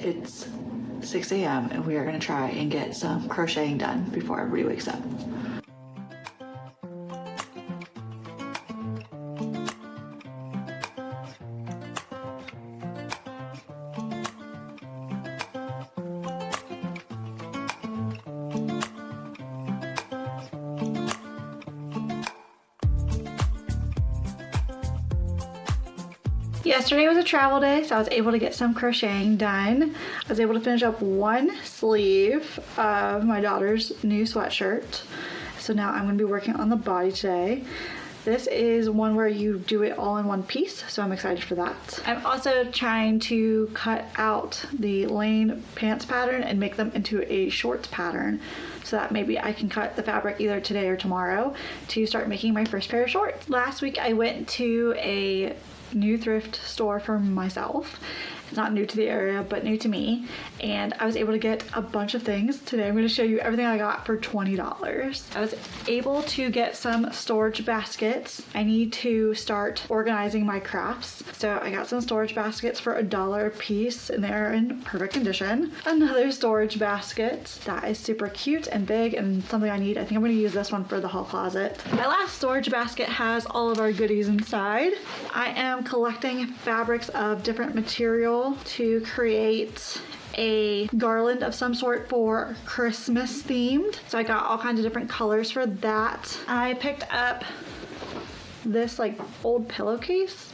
It's 6 a.m. and we are gonna try and get some crocheting done before everybody wakes up. Yesterday was a travel day, so I was able to get some crocheting done. I was able to finish up one sleeve of my daughter's new sweatshirt. So now I'm going to be working on the body today. This is one where you do it all in one piece, so I'm excited for that. I'm also trying to cut out the Lane pants pattern and make them into a shorts pattern, so that maybe I can cut the fabric either today or tomorrow to start making my first pair of shorts. Last week I went to a new thrift store for myself. It's not new to the area, but new to me. And I was able to get a bunch of things. Today I'm going to show you everything I got for $20. I was able to get some storage baskets. I need to start organizing my crafts. So I got some storage baskets for $1 a piece and they're in perfect condition. Another storage basket that is super cute and big and something I need. I think I'm going to use this one for the hall closet. My last storage basket has all of our goodies inside. I am collecting fabrics of different material to create a garland of some sort for Christmas themed. So I got all kinds of different colors for that. I picked up this like old pillowcase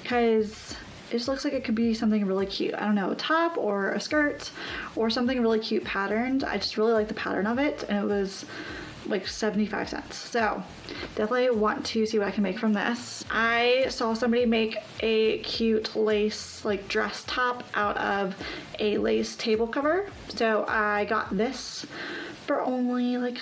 because it just looks like it could be something really cute. I don't know, a top or a skirt or something really cute patterned. I just really like the pattern of it, and it was like 75 cents. So definitely want to see what I can make from this. I saw somebody make a cute lace like dress top out of a lace table cover. So I got this for only like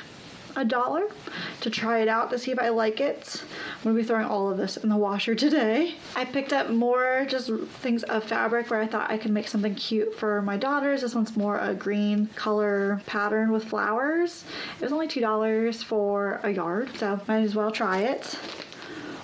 $1 to try it out to see if I like it. I'm gonna be throwing all of this in the washer today. I picked up more just things of fabric where I thought I could make something cute for my daughters. This one's more a green color pattern with flowers. It was only $2 for a yard, so might as well try it.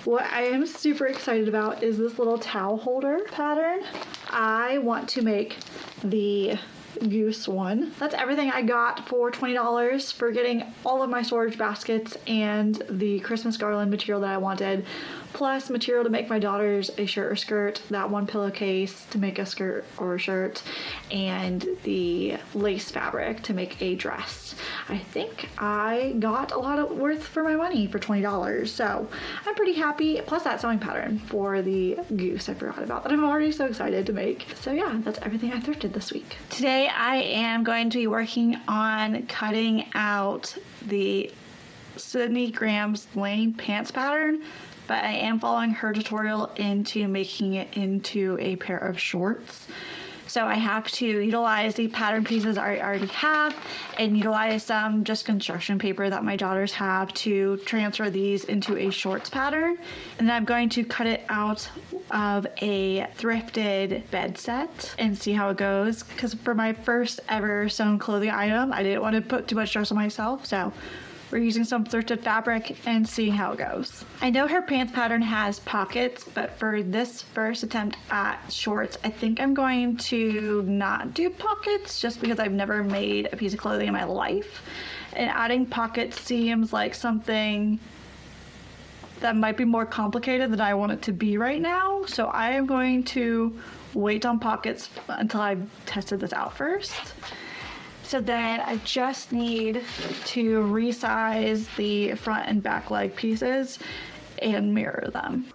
What I am super excited about is this little towel holder pattern. I want to make the goose one. That's everything I got for $20 for getting all of my storage baskets and the Christmas garland material that I wanted, plus material to make my daughters a shirt or skirt, that one pillowcase to make a skirt or a shirt, and the lace fabric to make a dress. I think I got a lot of worth for my money for $20, so I'm pretty happy, plus that sewing pattern for the goose I forgot about that I'm already so excited to make. So yeah, that's everything I thrifted this week. Today I am going to be working on cutting out the Sydney Graham's Lane pants pattern, but I am following her tutorial into making it into a pair of shorts. So I have to utilize the pattern pieces I already have and utilize some just construction paper that my daughters have to transfer these into a shorts pattern. And then I'm going to cut it out of a thrifted bed set and see how it goes. Because for my first ever sewn clothing item, I didn't want to put too much stress on myself. So we're using some thrifted fabric and seeing how it goes. I know her pants pattern has pockets, but for this first attempt at shorts, I think I'm going to not do pockets just because I've never made a piece of clothing in my life. And adding pockets seems like something that might be more complicated than I want it to be right now. So I am going to wait on pockets until I've tested this out first. So then I just need to resize the front and back leg pieces and mirror them.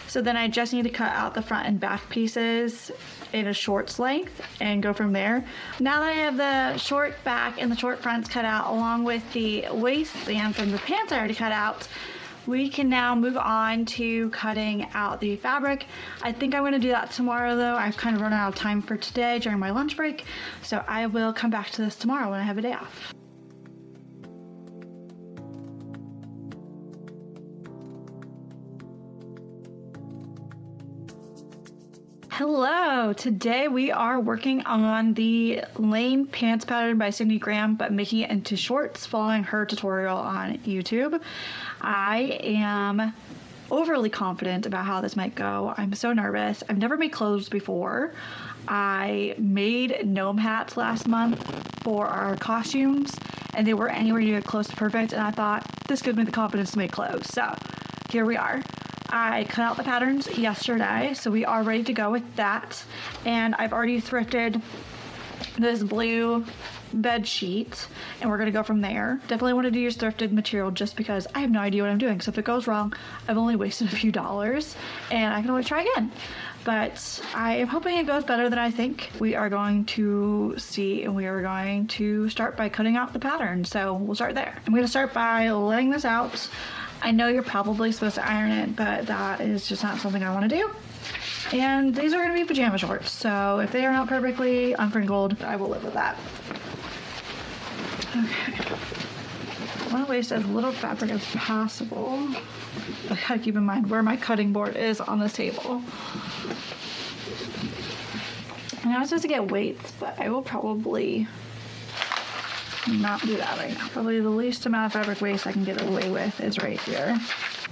So then I just need to cut out the front and back pieces in a shorts length and go from there. Now that I have the short back and the short fronts cut out along with the waistband from the pants I already cut out, we can now move on to cutting out the fabric. I think I'm gonna do that tomorrow though. I've kind of run out of time for today during my lunch break, so I will come back to this tomorrow when I have a day off. Hello, today we are working on the Lane pants pattern by Cindy Graham, but making it into shorts following her tutorial on YouTube. I am overly confident about how this might go. I'm so nervous. I've never made clothes before. I made gnome hats last month for our costumes and they were anywhere near close to perfect, and I thought this gives me the confidence to make clothes. So here we are. I cut out the patterns yesterday, so we are ready to go with that. And I've already thrifted this blue bed sheet, and we're gonna go from there. Definitely wanted to use thrifted material just because I have no idea what I'm doing. So if it goes wrong, I've only wasted a few dollars, and I can always try again. But I am hoping it goes better than I think. We are going to see, and we are going to start by cutting out the pattern. So we'll start there. I'm gonna start by laying this out. I know you're probably supposed to iron it, but that is just not something I want to do. And these are going to be pajama shorts, so if they are not perfectly unwrinkled, I will live with that. Okay. I want to waste as little fabric as possible. I gotta keep in mind where my cutting board is on this table. And I was supposed to get weights, but I will probably not do that right now. Probably the least amount of fabric waste I can get away with is right here.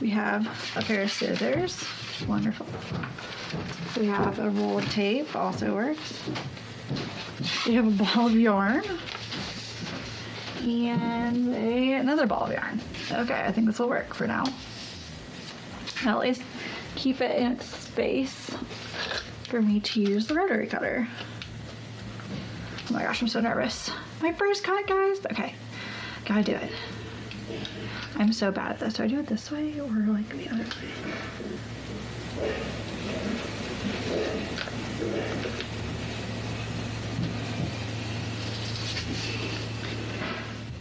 We have a pair of scissors, wonderful. We have a roll of tape, also works. We have a ball of yarn and another ball of yarn. Okay, I think this will work for now. At least keep it in its space for me to use the rotary cutter. Oh my gosh, I'm so nervous. My first cut, guys. Okay, gotta do it. I'm so bad at this. Do I do it this way or like the other way?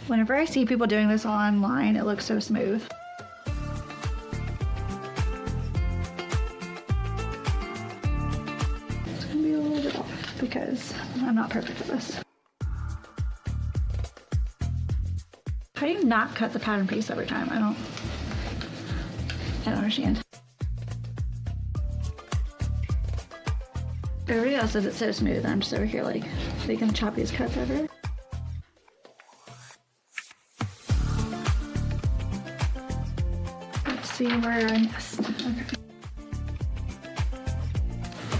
Whenever I see people doing this online, it looks so smooth. It's gonna be a little bit off because I'm not perfect at this. How do you not cut the pattern piece every time? I don't understand. Everybody else says it's so smooth. I'm just over here like making the choppiest cuts ever. Let's see where I missed. Okay.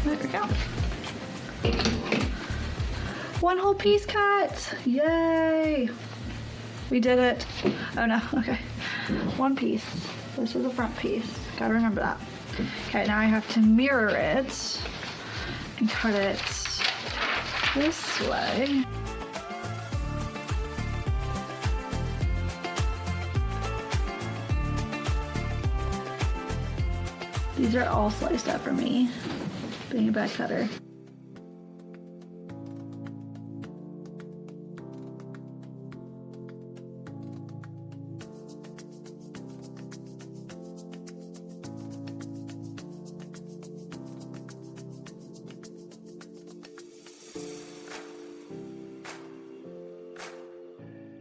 There we go. One whole piece cut. Yay! We did it. Oh no, okay. One piece. This is the front piece. Gotta remember that. Okay, now I have to mirror it and cut it this way. These are all sliced up for me, being a bad cutter.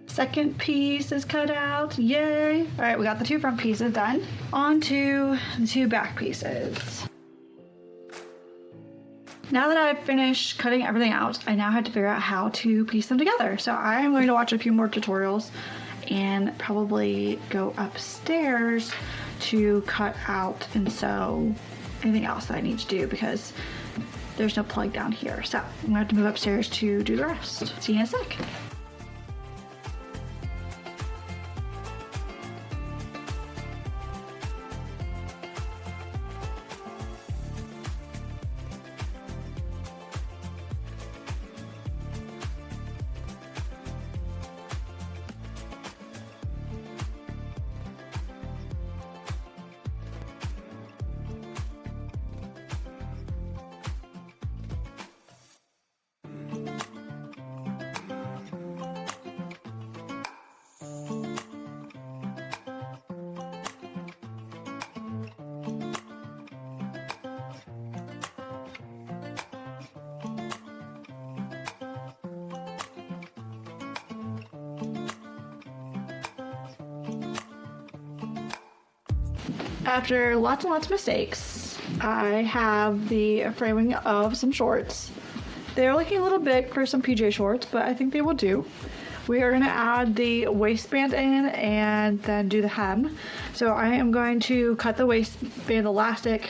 Second piece is cut out, yay. All right, we got the two front pieces done. On to the two back pieces. Now that I've finished cutting everything out, I now have to figure out how to piece them together. So I am going to watch a few more tutorials and probably go upstairs to cut out and sew anything else that I need to do because there's no plug down here. So I'm gonna have to move upstairs to do the rest. See you in a sec. After lots and lots of mistakes, I have the framing of some shorts. They're looking a little big for some PJ shorts, but I think they will do. We are going to add the waistband in and then do the hem. So I am going to cut the waistband elastic,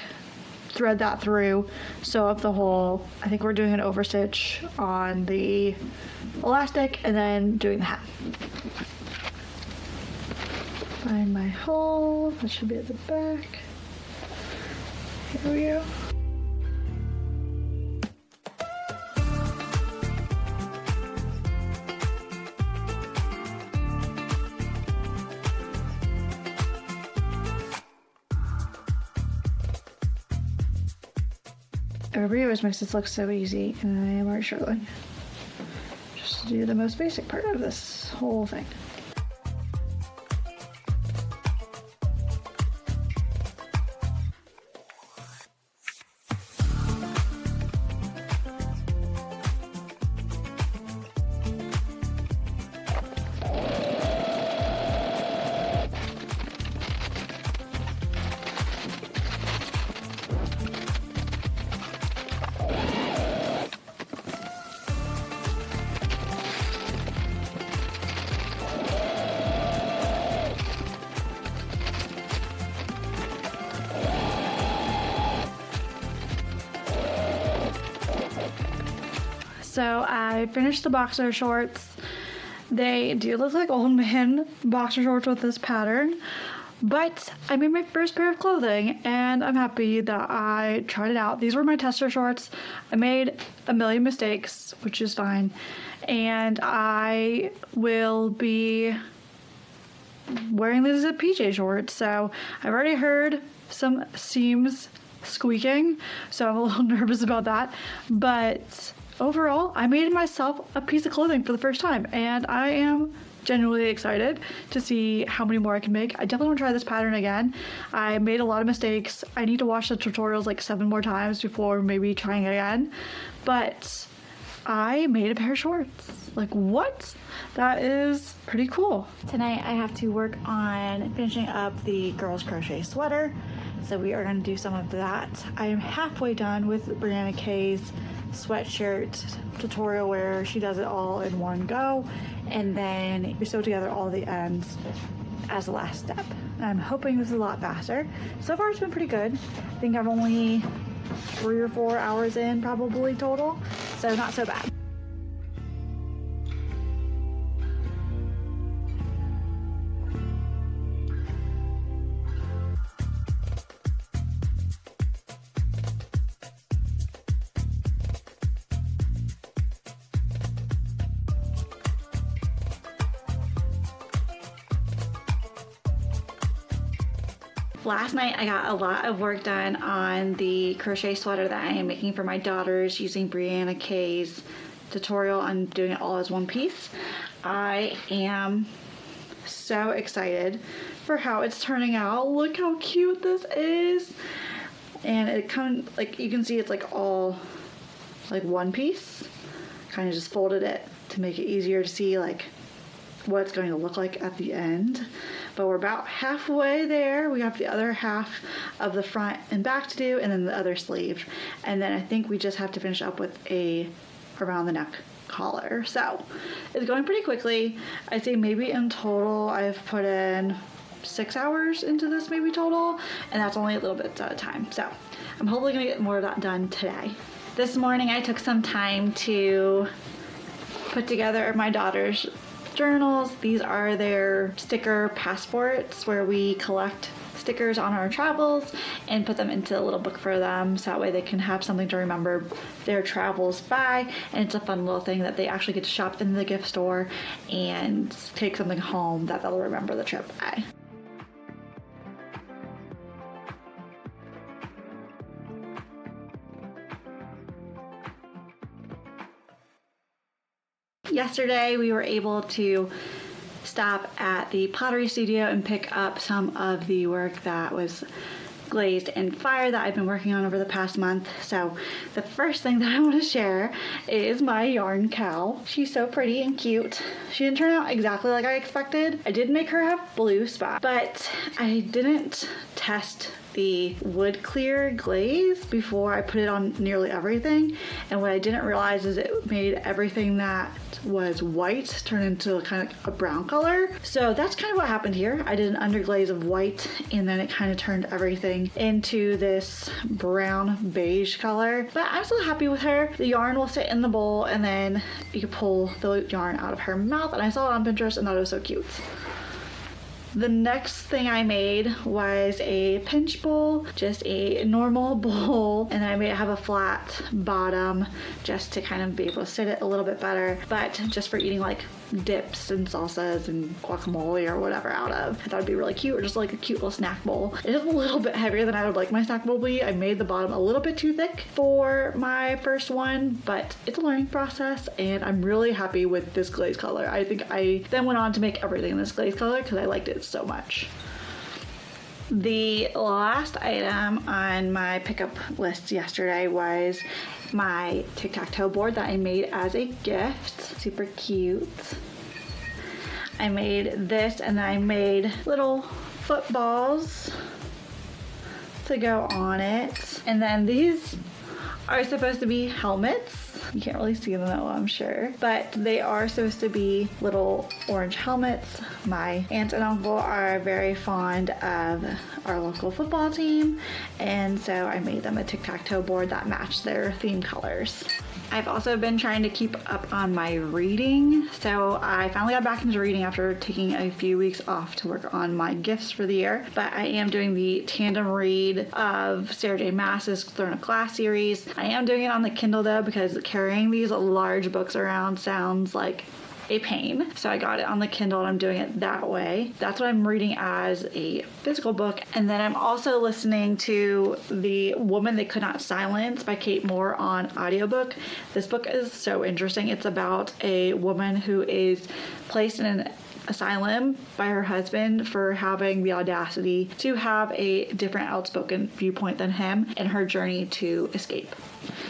thread that through, sew up the hole. I think we're doing an overstitch on the elastic and then doing the hem. Find my hole, that should be at the back. Here we go. Everybody always makes this look so easy, and I am already struggling. Just to do the most basic part of this whole thing. So I finished the boxer shorts. They do look like old man boxer shorts with this pattern, but I made my first pair of clothing and I'm happy that I tried it out. These were my tester shorts. I made a million mistakes, which is fine, and I will be wearing these as PJ shorts. So I've already heard some seams squeaking, so I'm a little nervous about that, but overall, I made myself a piece of clothing for the first time, and I am genuinely excited to see how many more I can make. I definitely want to try this pattern again. I made a lot of mistakes. I need to watch the tutorials like 7 more times before maybe trying again, but I made a pair of shorts. Like, what? That is pretty cool. Tonight I have to work on finishing up the girls' crochet sweater, so we are going to do some of that. I am halfway done with Brianna Kay's sweatshirt tutorial where she does it all in one go, and then we sew together all the ends as the last step. And I'm hoping this is a lot faster. So far it's been pretty good. I think I'm only 3 or 4 hours in probably total, so not so bad. Last night I got a lot of work done on the crochet sweater that I am making for my daughters using Brianna Kay's tutorial on doing it all as one piece. I am so excited for how it's turning out. Look how cute this is. And it kind of, like, you can see it's like all like one piece. Kind of just folded it to make it easier to see like what it's going to look like at the end. But we're about halfway there. We have the other half of the front and back to do, and then the other sleeve. And then I think we just have to finish up with a around the neck collar. So it's going pretty quickly. I'd say maybe in total I've put in 6 hours into this maybe total, and that's only a little bit at a time. So I'm hopefully gonna get more of that done today. This morning I took some time to put together my daughter's journals. These are their sticker passports where we collect stickers on our travels and put them into a little book for them, so that way they can have something to remember their travels by, and it's a fun little thing that they actually get to shop in the gift store and take something home that they'll remember the trip by. Yesterday we were able to stop at the pottery studio and pick up some of the work that was glazed in fire that I've been working on over the past month. So the first thing that I want to share is my yarn cow. She's so pretty and cute. She didn't turn out exactly like I expected. I did make her have blue spots, but I didn't test the wood clear glaze before I put it on nearly everything, and what I didn't realize is it made everything that was white turn into kind of a brown color. So that's kind of what happened here. I did an underglaze of white, and then it kind of turned everything into this brown beige color, but I'm still happy with her. The yarn will sit in the bowl, and then you can pull the yarn out of her mouth, and I saw it on Pinterest and thought it was so cute. The next thing I made was a pinch bowl, just a normal bowl, and then I made it have a flat bottom just to kind of be able to sit it a little bit better, but just for eating like dips and salsas and guacamole or whatever out of. I thought it'd be really cute, or just like a cute little snack bowl. It is a little bit heavier than I would like my snack bowl to be. I made the bottom a little bit too thick for my first one, but it's a learning process, and I'm really happy with this glaze color. I think I then went on to make everything in this glaze color because I liked it so much. The last item on my pickup list yesterday was my tic-tac-toe board that I made as a gift. Super cute. I made this, and then I made little footballs to go on it. And then these are supposed to be helmets. You can't really see them though, I'm sure, but they are supposed to be little orange helmets. My aunt and uncle are very fond of our local football team, and so I made them a tic-tac-toe board that matched their theme colors. I've also been trying to keep up on my reading, so I finally got back into reading after taking a few weeks off to work on my gifts for the year, but I am doing the tandem read of Sarah J. Maas's Throne of Glass series. I am doing it on the Kindle though, because carrying these large books around sounds like a pain. So I got it on the Kindle, and I'm doing it that way. That's what I'm reading as a physical book. And then I'm also listening to The Woman They Could Not Silence by Kate Moore on audiobook. This book is so interesting. It's about a woman who is placed in an asylum by her husband for having the audacity to have a different outspoken viewpoint than him, and her journey to escape.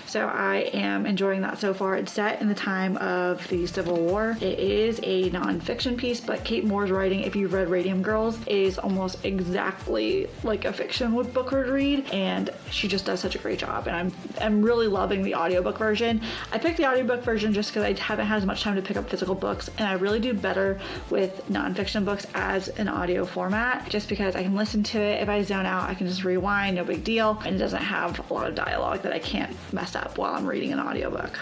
So I am enjoying that so far. It's set in the time of the Civil War. It is a non-fiction piece, but Kate Moore's writing, if you've read Radium Girls, is almost exactly like a fiction book would read, and she just does such a great job, and I'm really loving the audiobook version. I picked the audiobook version just because I haven't had as much time to pick up physical books, and I really do better with non-fiction books as an audio format, just because I can listen to it. If I zone out, I can just rewind, no big deal, and it doesn't have a lot of dialogue that I can't mess up while I'm reading an audiobook.